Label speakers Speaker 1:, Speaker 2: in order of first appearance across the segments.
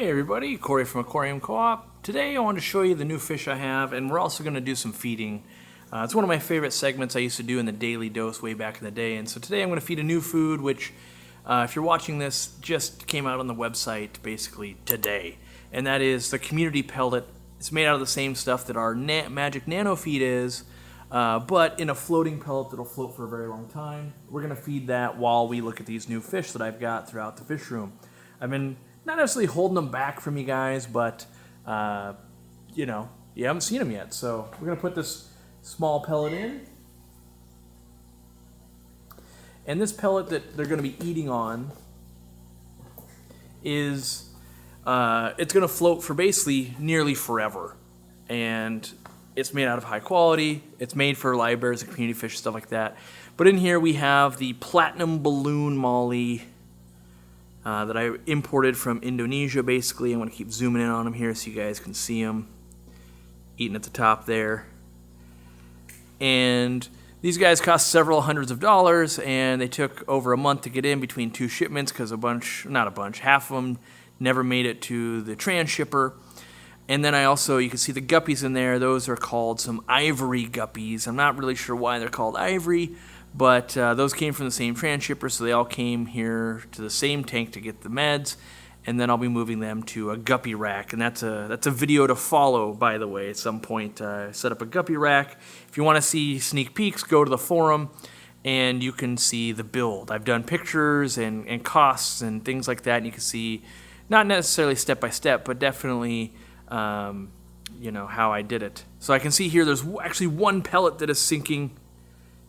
Speaker 1: Hey everybody, Cory from Aquarium Co-op. Today I want to show you the new fish I have, and we're also going to do some feeding. It's one of my favorite segments I used to do in the Daily Dose way back in the day, and so today I'm going to feed a new food which, if you're watching this, just came out on the website basically today, and that is the community pellet. It's made out of the same stuff that our Magic Nano Feed is, but in a floating pellet that'll float for a very long time. We're going to feed that while we look at these new fish that I've got throughout the fish room. I've been not necessarily holding them back from you guys, but, you know, you haven't seen them yet. So we're going to put this small pellet in. And this pellet that they're going to be eating on is, it's going to float for basically nearly forever. And it's made out of high quality. It's made for live bears and community fish, stuff like that. But in here we have the platinum balloon molly that I imported from Indonesia, basically. I'm going to keep zooming in on them here so you guys can see them eating at the top there. And these guys cost several hundreds of dollars, and they took over a month to get in between two shipments because half of them never made it to the transshipper. And then you can see the guppies in there. Those are called some ivory guppies. I'm not really sure why they're called ivory, but those came from the same transshipper, so they all came here to the same tank to get the meds, and then I'll be moving them to a guppy rack, and that's a video to follow, by the way. At some point, set up a guppy rack. If you want to see sneak peeks, go to the forum, and you can see the build. I've done pictures and costs and things like that, and you can see, not necessarily step by step, but definitely, you know, how I did it. So I can see here there's actually one pellet that is sinking,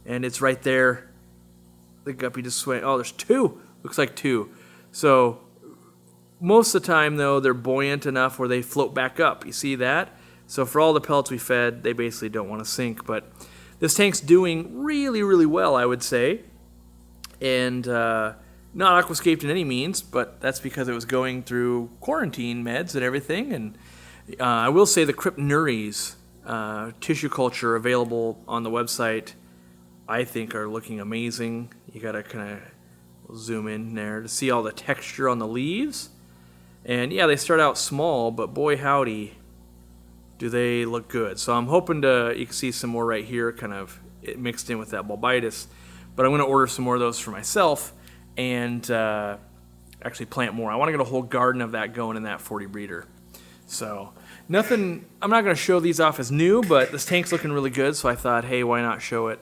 Speaker 1: and it's right there. The guppy just swam. Oh, there's two. Looks like two. So most of the time, though, they're buoyant enough where they float back up. You see that? So for all the pellets we fed, they basically don't want to sink. But this tank's doing really, really well, I would say. And not aquascaped in any means, but that's because it was going through quarantine meds and everything. And I will say the Cryptnuries tissue culture available on the website, I think, are looking amazing. You gotta kind of zoom in there to see all the texture on the leaves. And yeah, they start out small, but boy howdy, do they look good. So I'm hoping you can see some more right here, kind of mixed in with that bulbitis. But I'm gonna order some more of those for myself and actually plant more. I wanna get a whole garden of that going in that 40 breeder. So nothing, I'm not gonna show these off as new, but this tank's looking really good, so I thought, hey, why not show it?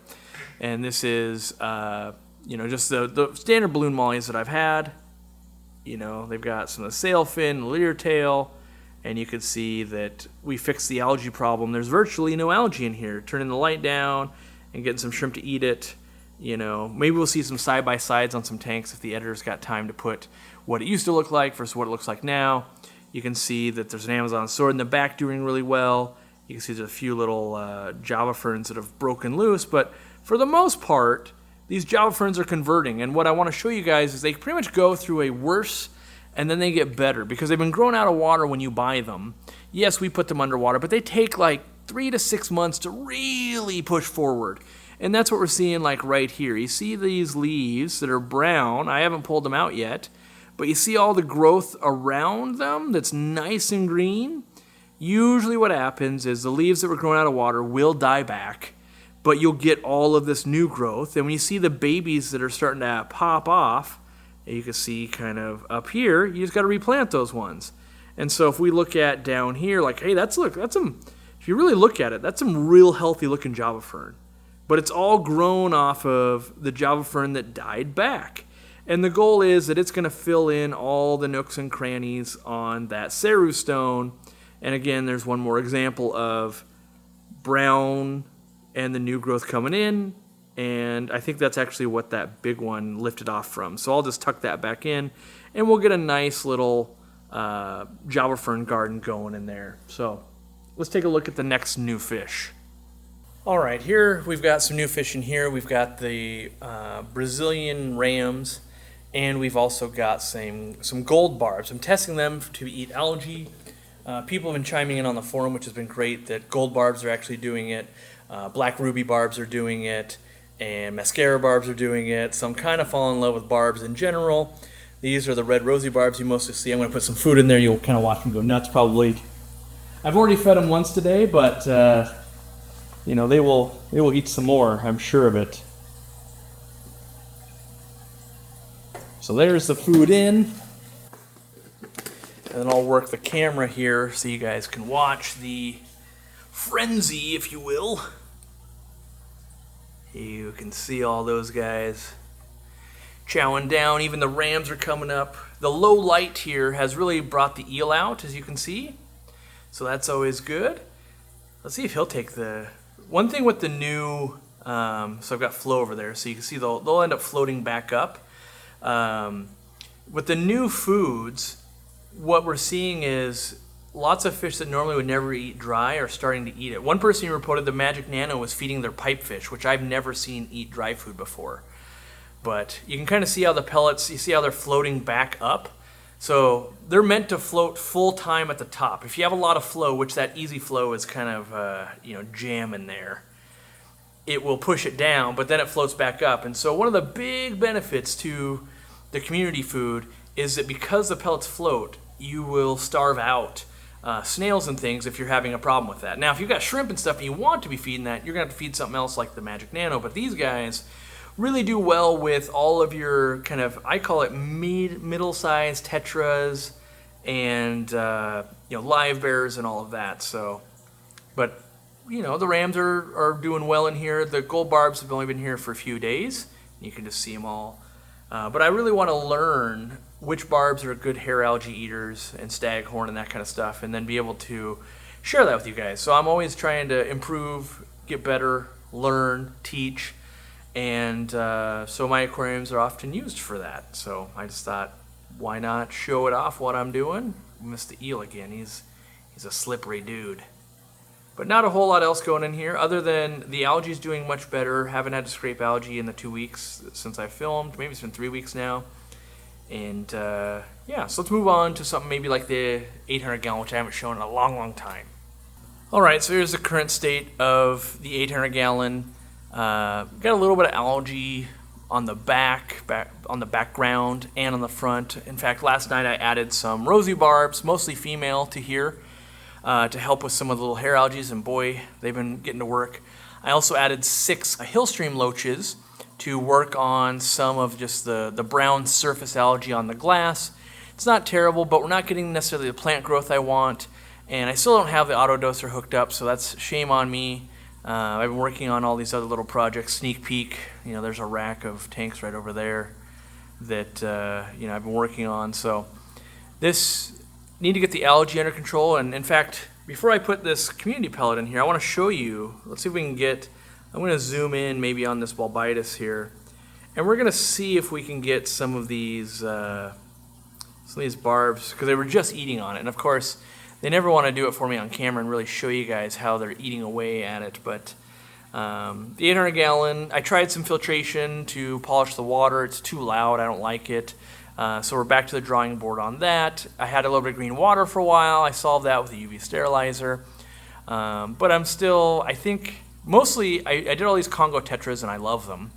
Speaker 1: And this is, you know, just the standard balloon mollies that I've had. You know, they've got some of the sail fin, the leer tail, and you can see that we fixed the algae problem. There's virtually no algae in here. Turning the light down and getting some shrimp to eat it. You know, maybe we'll see some side-by-sides on some tanks if the editor's got time to put what it used to look like versus what it looks like now. You can see that there's an Amazon sword in the back doing really well. You can see there's a few little Java ferns that have broken loose, but for the most part, these Java ferns are converting, and what I want to show you guys is they pretty much go through a worse, and then they get better, because they've been grown out of water when you buy them. Yes, we put them underwater, but they take like 3 to 6 months to really push forward, and that's what we're seeing like right here. You see these leaves that are brown. I haven't pulled them out yet, but you see all the growth around them that's nice and green. Usually what happens is the leaves that were grown out of water will die back, but you'll get all of this new growth. And when you see the babies that are starting to pop off, you can see kind of up here, you just got to replant those ones. And so if we look at down here, like, hey, that's some, if you really look at it, that's some real healthy looking Java fern. But it's all grown off of the Java fern that died back. And the goal is that it's going to fill in all the nooks and crannies on that Saru stone. And again, there's one more example of brown and the new growth coming in, and I think that's actually what that big one lifted off from. So I'll just tuck that back in, and we'll get a nice little Java fern garden going in there. So let's take a look at the next new fish. All right, here we've got some new fish in here. We've got the Brazilian rams, and we've also got some gold barbs. I'm testing them to eat algae. People have been chiming in on the forum, which has been great, that gold barbs are actually doing it. Black ruby barbs are doing it, and mascara barbs are doing it. So I'm kind of falling in love with barbs in general. These are the red rosy barbs you mostly see. I'm going to put some food in there. You'll kind of watch them go nuts probably. I've already fed them once today, but you know, they will eat some more, I'm sure of it. So there's the food in. And then I'll work the camera here so you guys can watch the frenzy, if you will. You can see all those guys chowing down. Even the rams are coming up. The low light here has really brought the eel out, as you can see. So that's always good. Let's see if he'll take the... One thing with the new... so I've got flow over there, so you can see they'll end up floating back up. With the new foods, what we're seeing is lots of fish that normally would never eat dry are starting to eat it. One person reported the Magic Nano was feeding their pipefish, which I've never seen eat dry food before. But you can kind of see how the pellets, you see how they're floating back up. So they're meant to float full time at the top. If you have a lot of flow, which that easy flow is kind of jamming there, it will push it down, but then it floats back up. And so one of the big benefits to the community food is that because the pellets float, you will starve out snails and things if you're having a problem with that. Now, if you've got shrimp and stuff and you want to be feeding that, you're going to have to feed something else like the Magic Nano. But these guys really do well with all of your kind of, I call it middle-sized tetras and live bears and all of that. So, but the rams are doing well in here. The gold barbs have only been here for a few days. You can just see them all. But I really want to learn which barbs are good hair algae eaters and staghorn and that kind of stuff, and then be able to share that with you guys. So I'm always trying to improve, get better, learn, teach, and so my aquariums are often used for that. So I just thought, why not show it off what I'm doing? Missed the eel again. He's a slippery dude. But not a whole lot else going in here other than the algae's doing much better. Haven't had to scrape algae in the 2 weeks since I filmed. Maybe it's been 3 weeks now. And yeah, so let's move on to something maybe like the 800 gallon, which I haven't shown in a long, long time. All right, so here's the current state of the 800 gallon. Got a little bit of algae on the on the background and on the front. In fact, last night I added some rosy barbs, mostly female, to here to help with some of the little hair algae, and boy, they've been getting to work. I also added 6 hillstream loaches to work on some of just the brown surface algae on the glass. It's not terrible, but we're not getting necessarily the plant growth I want, and I still don't have the autodoser hooked up, so that's shame on me. I've been working on all these other little projects. Sneak peek, there's a rack of tanks right over there that I've been working on. So this need to get the algae under control. And in fact, before I put this community pellet in here, I want to show you. Let's see if we can get. I'm going to zoom in maybe on this bulbitis here, and we're going to see if we can get some of these barbs, because they were just eating on it. And of course, they never want to do it for me on camera and really show you guys how they're eating away at it. But the 800 gallon, I tried some filtration to polish the water. It's too loud. I don't like it. So we're back to the drawing board on that. I had a little bit of green water for a while. I solved that with a UV sterilizer. But I'm still, I think, mostly, I did all these Congo tetras and I love them.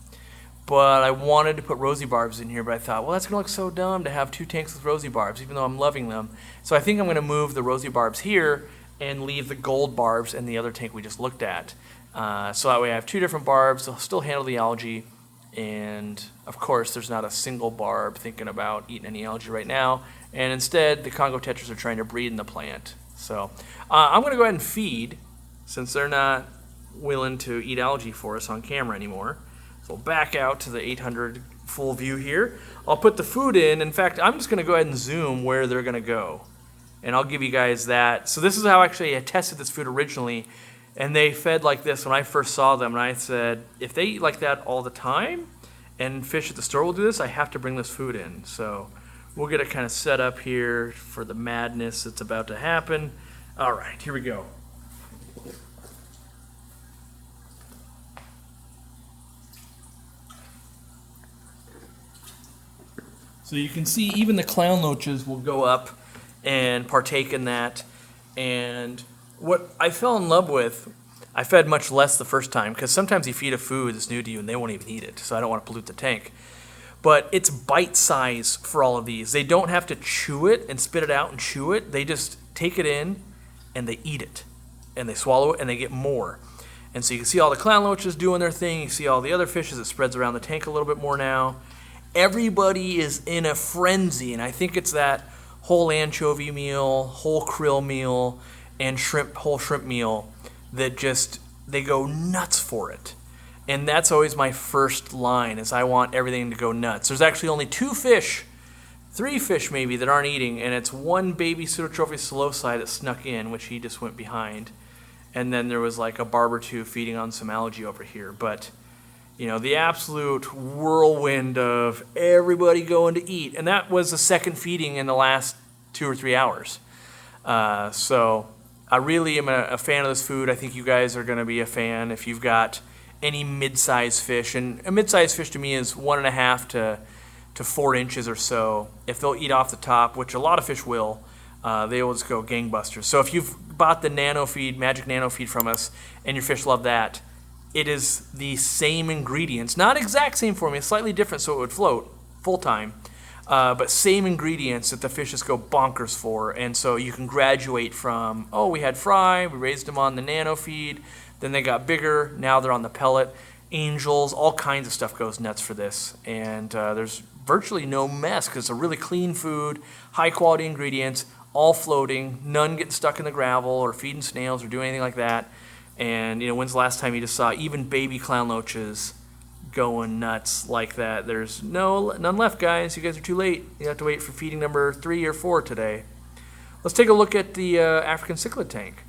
Speaker 1: But I wanted to put rosy barbs in here, but I thought, well, that's going to look so dumb to have 2 tanks with rosy barbs, even though I'm loving them. So I think I'm going to move the rosy barbs here and leave the gold barbs in the other tank we just looked at. So that way I have 2 different barbs. They'll still handle the algae. And, of course, there's not a single barb thinking about eating any algae right now. And instead, the Congo tetras are trying to breed in the plant. So I'm going to go ahead and feed, since they're not willing to eat algae for us on camera anymore. So we'll back out to the 800 full view here. I'll put the food in. In fact, I'm just going to go ahead and zoom where they're going to go. And I'll give you guys that. So this is how actually I tested this food originally. And they fed like this when I first saw them. And I said, if they eat like that all the time and fish at the store will do this, I have to bring this food in. So we'll get it kind of set up here for the madness that's about to happen. All right, here we go. So you can see even the clown loaches will go up and partake in that. And what I fell in love with, I fed much less the first time, because sometimes you feed a food that's new to you and they won't even eat it, so I don't want to pollute the tank. but it's bite size for all of these. They don't have to chew it and spit it out and chew it. They just take it in and they eat it and they swallow it and they get more. And so you can see all the clown loaches doing their thing. You see all the other fishes. It spreads around the tank a little bit more now. Everybody is in a frenzy, and I think it's that whole anchovy meal, whole krill meal, and whole shrimp meal that just, they go nuts for it. And that's always my first line, is I want everything to go nuts. There's actually only 2 fish, 3 fish maybe, that aren't eating, and it's one baby pseudotrophy psilocybe that snuck in, which he just went behind. And then there was like a barb or 2 feeding on some algae over here. But, you know, the absolute whirlwind of everybody going to eat. And that was the second feeding in the last 2 or 3 hours. So I really am a fan of this food. I think you guys are going to be a fan if you've got any mid-sized fish. And a mid-sized fish to me is 1.5 to 4 inches or so. If they'll eat off the top, which a lot of fish will, they will just go gangbusters. So if you've bought the nano feed, magic nano feed from us, and your fish love that, it is the same ingredients, not exact same formula, slightly different so it would float full time, but same ingredients that the fishes go bonkers for. And so you can graduate from, oh, we had fry, we raised them on the nano feed, then they got bigger, now they're on the pellet. Angels, all kinds of stuff goes nuts for this. And there's virtually no mess because it's a really clean food, high quality ingredients, all floating, none getting stuck in the gravel or feeding snails or doing anything like that. And, you know, when's the last time you just saw even baby clown loaches going nuts like that? There's none left, guys. You guys are too late. You have to wait for feeding number 3 or 4 today. Let's take a look at the African cichlid tank.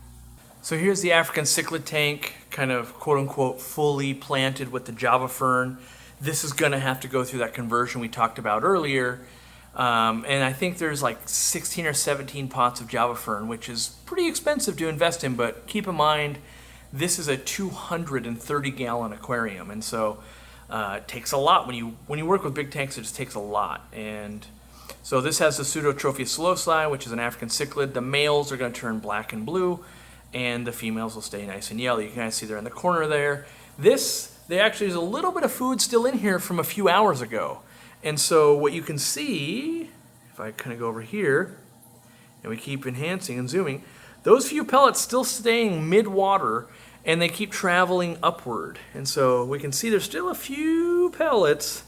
Speaker 1: So here's the African cichlid tank, kind of quote-unquote fully planted with the Java fern. This is going to have to go through that conversion we talked about earlier. And I think there's like 16 or 17 pots of Java fern, which is pretty expensive to invest in, but keep in mind, this is a 230-gallon aquarium, and so it takes a lot. When you work with big tanks, it just takes a lot. And so this has the Pseudotrophia psilocybe, which is an African cichlid. The males are going to turn black and blue, and the females will stay nice and yellow. You can kind of see they're in the corner there. There actually is a little bit of food still in here from a few hours ago. And so what you can see, if I kind of go over here, and we keep enhancing and zooming, those few pellets still staying mid-water, and they keep traveling upward. And so we can see there's still a few pellets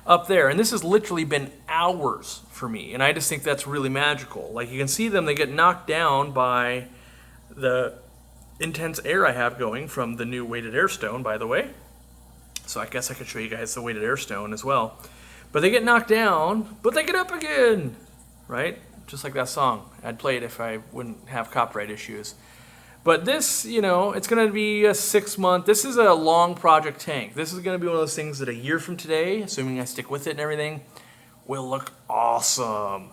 Speaker 1: up there. And this has literally been hours for me, and I just think that's really magical. Like, you can see them, they get knocked down by the intense air I have going from the new weighted air stone, by the way. So I guess I could show you guys the weighted air stone as well. But they get knocked down, but they get up again, right? Just like that song. I'd play it if I wouldn't have copyright issues. But this, you know, it's going to be a 6-month. This is a long project tank. This is going to be one of those things that a year from today, assuming I stick with it and everything, will look awesome.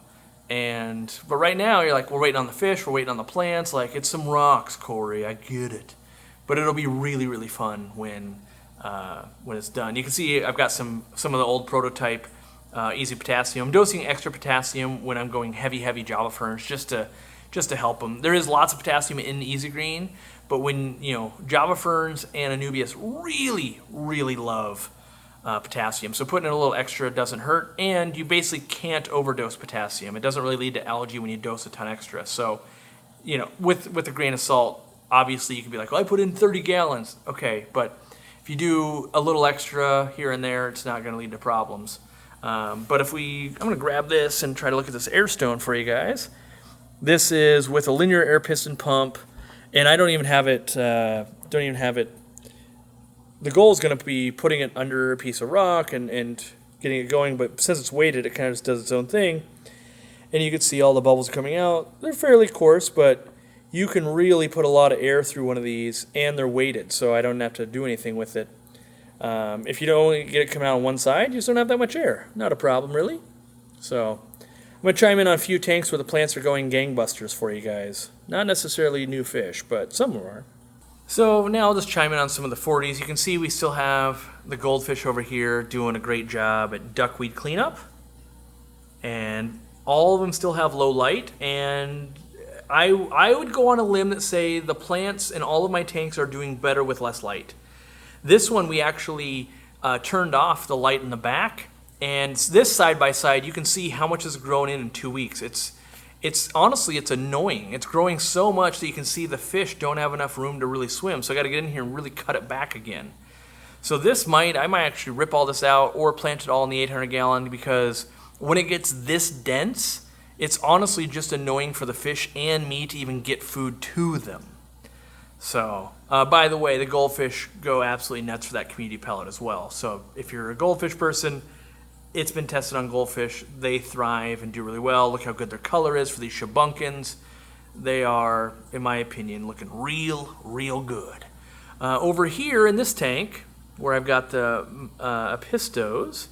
Speaker 1: But right now, you're like, we're waiting on the fish, we're waiting on the plants. Like, it's some rocks, Cory. I get it. But it'll be really, really fun when it's done. You can see I've got some of the old prototype easy potassium. I'm dosing extra potassium when I'm going heavy Java ferns just to help them. There is lots of potassium in Easy Green, but when, you know, Java ferns and Anubias really, really love potassium. So putting in a little extra doesn't hurt, and you basically can't overdose potassium. It doesn't really lead to algae when you dose a ton extra. So, you know, with a grain of salt, obviously you can be like, well, I put in 30 gallons. Okay, but if you do a little extra here and there, it's not going to lead to problems. But I'm going to grab this and try to look at this air stone for you guys. This is with a linear air piston pump, and I don't even have it. The goal is going to be putting it under a piece of rock and getting it going, but since it's weighted, it kind of just does its own thing. And you can see all the bubbles coming out. They're fairly coarse, but you can really put a lot of air through one of these, and they're weighted, so I don't have to do anything with it. If you don't only get it come out on one side, you just don't have that much air. Not a problem, really. So I'm going to chime in on a few tanks where the plants are going gangbusters for you guys. Not necessarily new fish, but some are. So now I'll just chime in on some of the 40s. You can see we still have the goldfish over here doing a great job at duckweed cleanup. And all of them still have low light. And I would go on a limb that say the plants in all of my tanks are doing better with less light. This one we actually turned off the light in the back And this side by side, you can see how much has grown in 2 weeks. It's honestly, it's annoying. It's growing so much that you can see the fish don't have enough room to really swim. So I got to get in here and really cut it back again. So I might actually rip all this out or plant it all in the 800 gallon, because when it gets this dense, it's honestly just annoying for the fish and me to even get food to them. So, by the way, the goldfish go absolutely nuts for that community pellet as well. So if you're a goldfish person, it's been tested on goldfish. They thrive and do really well. Look how good their color is for these shabunkins. They are, in my opinion, looking real good. Over here in this tank, where I've got the apistos,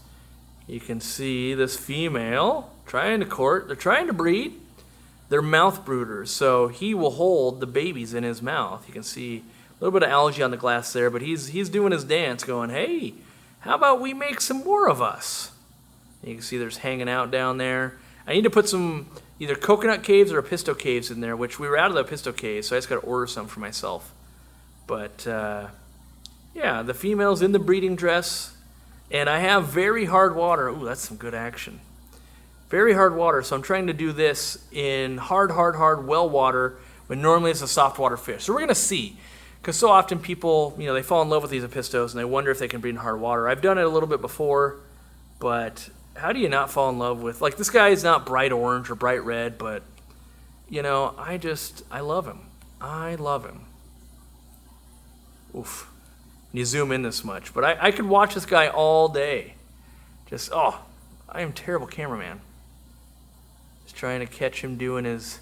Speaker 1: you can see this female trying to court. They're trying to breed. They're mouth brooders, so he will hold the babies in his mouth. You can see a little bit of algae on the glass there, but he's doing his dance, going, hey, how about we make some more of us? You can see there's hanging out down there. I need to put some either coconut caves or apisto caves in there, which we were out of the apisto caves, so I just got to order some for myself. But yeah, the female's in the breeding dress, and I have very hard water. Ooh, that's some good action. Very hard water, so I'm trying to do this in hard well water when normally it's a soft water fish. So we're going to see, because so often people, they fall in love with these apistos and they wonder if they can breed in hard water. I've done it a little bit before, but how do you not fall in love with, this guy is not bright orange or bright red, but, I love him. I love him. Oof. You zoom in this much, but I could watch this guy all day. I am a terrible cameraman. Just trying to catch him doing his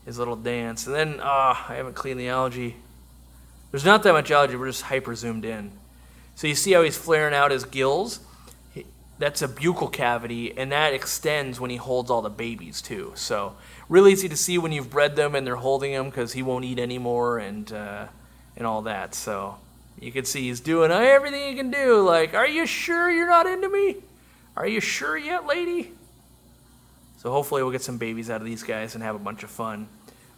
Speaker 1: little dance. And then, I haven't cleaned the algae. There's not that much algae, we're just hyper zoomed in. So you see how he's flaring out his gills? That's a buccal cavity, and that extends when he holds all the babies too. So really easy to see when you've bred them and they're holding them, because he won't eat anymore and all that. So you can see he's doing everything he can do. Are you sure you're not into me? Are you sure yet, lady? So hopefully we'll get some babies out of these guys and have a bunch of fun.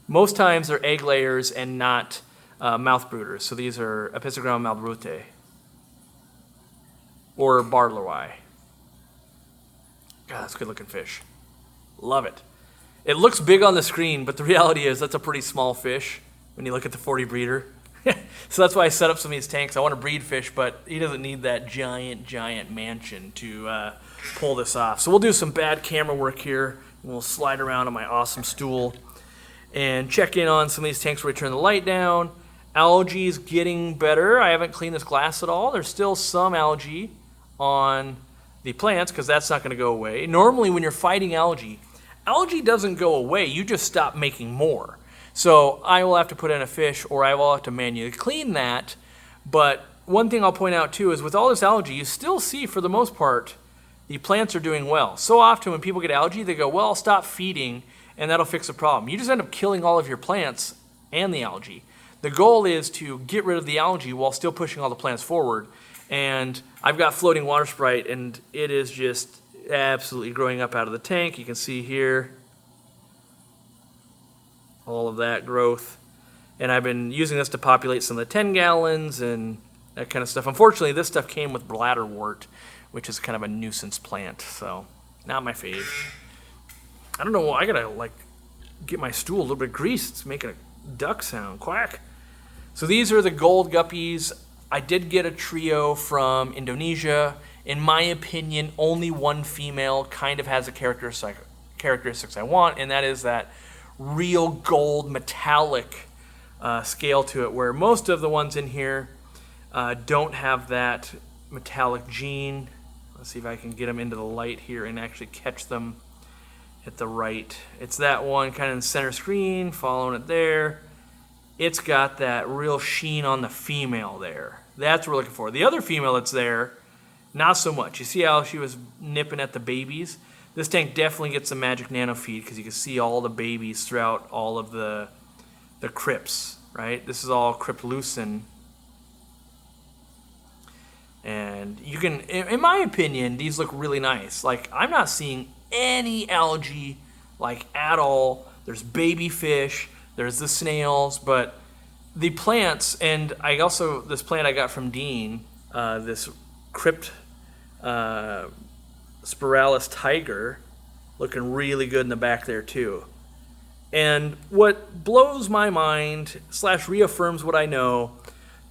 Speaker 1: Most times they're egg layers and not mouth brooders. So these are Epistogram malbrute or barlowai. God, that's a good looking fish. Love it. It looks big on the screen, but the reality is that's a pretty small fish when you look at the 40 breeder. So that's why I set up some of these tanks. I want to breed fish, but he doesn't need that giant mansion to pull this off. So we'll do some bad camera work here. We'll slide around on my awesome stool and check in on some of these tanks where we turn the light down. Algae is getting better. I haven't cleaned this glass at all. There's still some algae on the plants, because that's not going to go away. Normally when you're fighting algae doesn't go away. You just stop making more. So I will have to put in a fish, or I will have to manually clean that. But one thing I'll point out too is with all this algae, you still see for the most part the plants are doing well. So often when people get algae, they go, well, I'll stop feeding and that'll fix the problem. You just end up killing all of your plants and the algae. The goal is to get rid of the algae while still pushing all the plants forward. And I've got floating water sprite, and it is just absolutely growing up out of the tank. You can see here all of that growth. And I've been using this to populate some of the 10 gallons and that kind of stuff. Unfortunately, this stuff came with bladderwort, which is kind of a nuisance plant, so not my fave. I don't know, I gotta get my stool a little bit greased. It's making a duck sound, quack. So these are the gold guppies. I did get a trio from Indonesia. In my opinion, only one female kind of has the characteristics I want, and that is that real gold metallic scale to it, where most of the ones in here don't have that metallic gene. Let's see if I can get them into the light here and actually catch them at the right. It's that one kind of in the center screen, following it there. It's got that real sheen on the female there. That's what we're looking for. The other female that's there, not so much. You see how she was nipping at the babies? This tank definitely gets some magic nano feed, because you can see all the babies throughout all of the crypts, right? This is all cryptlucin. And you can, in my opinion, these look really nice. I'm not seeing any algae, at all. There's baby fish, there's the snails, but the plants, and this plant I got from Dean, this crypt spiralis tiger, looking really good in the back there too. And what blows my mind / reaffirms what I know,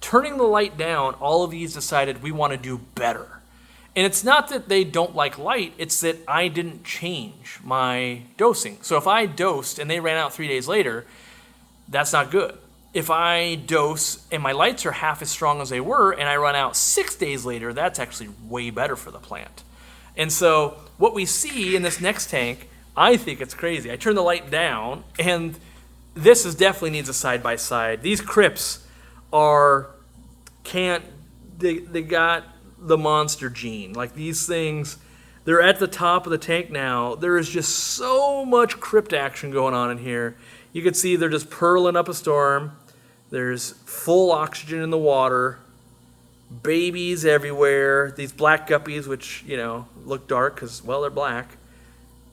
Speaker 1: turning the light down, all of these decided we want to do better. And it's not that they don't like light, it's that I didn't change my dosing. So if I dosed and they ran out 3 days later, that's not good. If I dose and my lights are half as strong as they were and I run out 6 days later, that's actually way better for the plant. And so what we see in this next tank, I think it's crazy. I turn the light down, and this definitely needs a side-by-side. These crypts they got the monster gene. Like, these things, they're at the top of the tank now. There is just so much crypt action going on in here. You can see they're just purling up a storm. There's full oxygen in the water. Babies everywhere. These black guppies, which, look dark because, well, they're black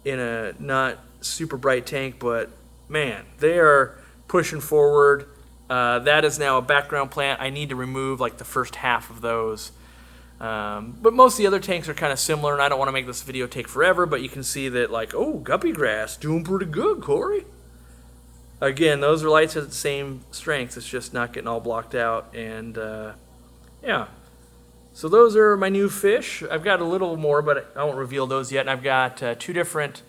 Speaker 1: in a not super bright tank, but man, they are pushing forward. That is now a background plant. I need to remove like the first half of those. But most of the other tanks are kind of similar, and I don't want to make this video take forever, but you can see that, like, oh, guppy grass, doing pretty good, Cory. Again, those are lights at the same strength. It's just not getting all blocked out, and yeah. So those are my new fish. I've got a little more, but I won't reveal those yet. And I've got 2 different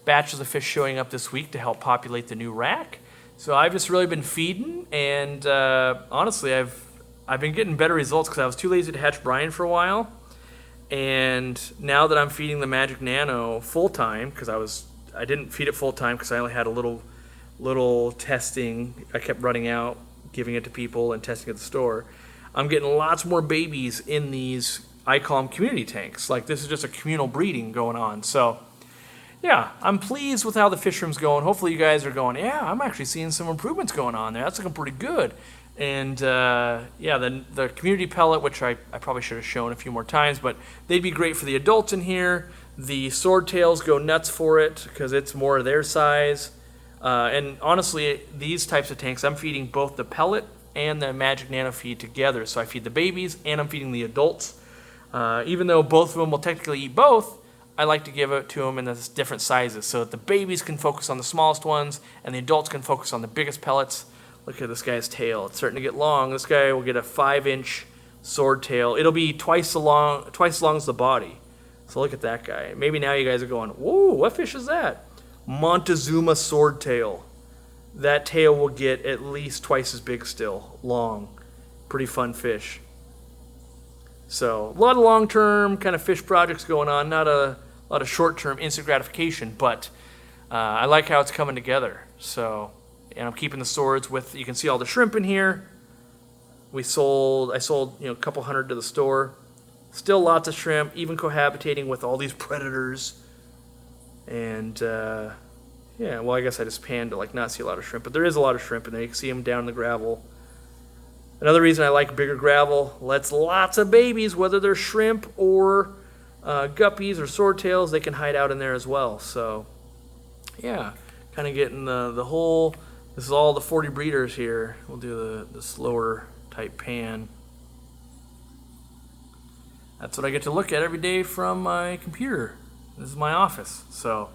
Speaker 1: batches of fish showing up this week to help populate the new rack. So I've just really been feeding, and honestly, I've been getting better results because I was too lazy to hatch brine for a while. And now that I'm feeding the Magic Nano full time, because I didn't feed it full time because I only had a little testing. I kept running out, giving it to people and testing at the store. I'm getting lots more babies in these, I call them community tanks. Like, this is just a communal breeding going on. So yeah, I'm pleased with how the fish room's going. Hopefully you guys are going, yeah, I'm actually seeing some improvements going on there. That's looking pretty good. And yeah, the community pellet, which I probably should have shown a few more times, but they'd be great for the adults in here. The swordtails go nuts for it because it's more their size. And honestly, these types of tanks, I'm feeding both the pellet and the Magic Nano feed together. So I feed the babies and I'm feeding the adults. Even though both of them will technically eat both, I like to give it to them in the different sizes so that the babies can focus on the smallest ones and the adults can focus on the biggest pellets. Look at this guy's tail. It's starting to get long. This guy will get a 5-inch sword tail. It'll be twice as long as the body. So look at that guy. Maybe now you guys are going, whoa, what fish is that? Montezuma swordtail. That tail will get at least twice as big still, long. Pretty fun fish. So a lot of long-term kind of fish projects going on, not a lot of short-term instant gratification, but I like how it's coming together. So, and I'm keeping the swords with, you can see all the shrimp in here. I sold a couple hundred to the store. Still lots of shrimp, even cohabitating with all these predators. And yeah, well, I guess I just panned to like not see a lot of shrimp, but there is a lot of shrimp in there. You can see them down in the gravel. Another reason I like bigger gravel, lets lots of babies, whether they're shrimp or guppies or swordtails, they can hide out in there as well. So yeah, kind of getting the whole, this is all the 40 breeders here. We'll do the slower type pan. That's what I get to look at every day from my computer. This is my office. So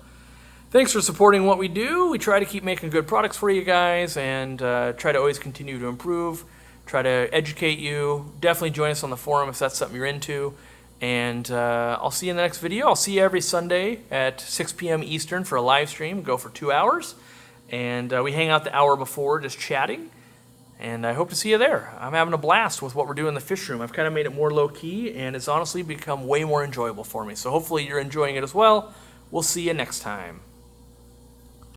Speaker 1: thanks for supporting what we do. We try to keep making good products for you guys and try to always continue to improve, try to educate you. Definitely join us on the forum if that's something you're into. And I'll see you in the next video. I'll see you every Sunday at 6 p.m. Eastern for a live stream. Go for 2 hours. And we hang out the hour before just chatting. And I hope to see you there. I'm having a blast with what we're doing in the fish room. I've kind of made it more low-key, and it's honestly become way more enjoyable for me. So hopefully you're enjoying it as well. We'll see you next time.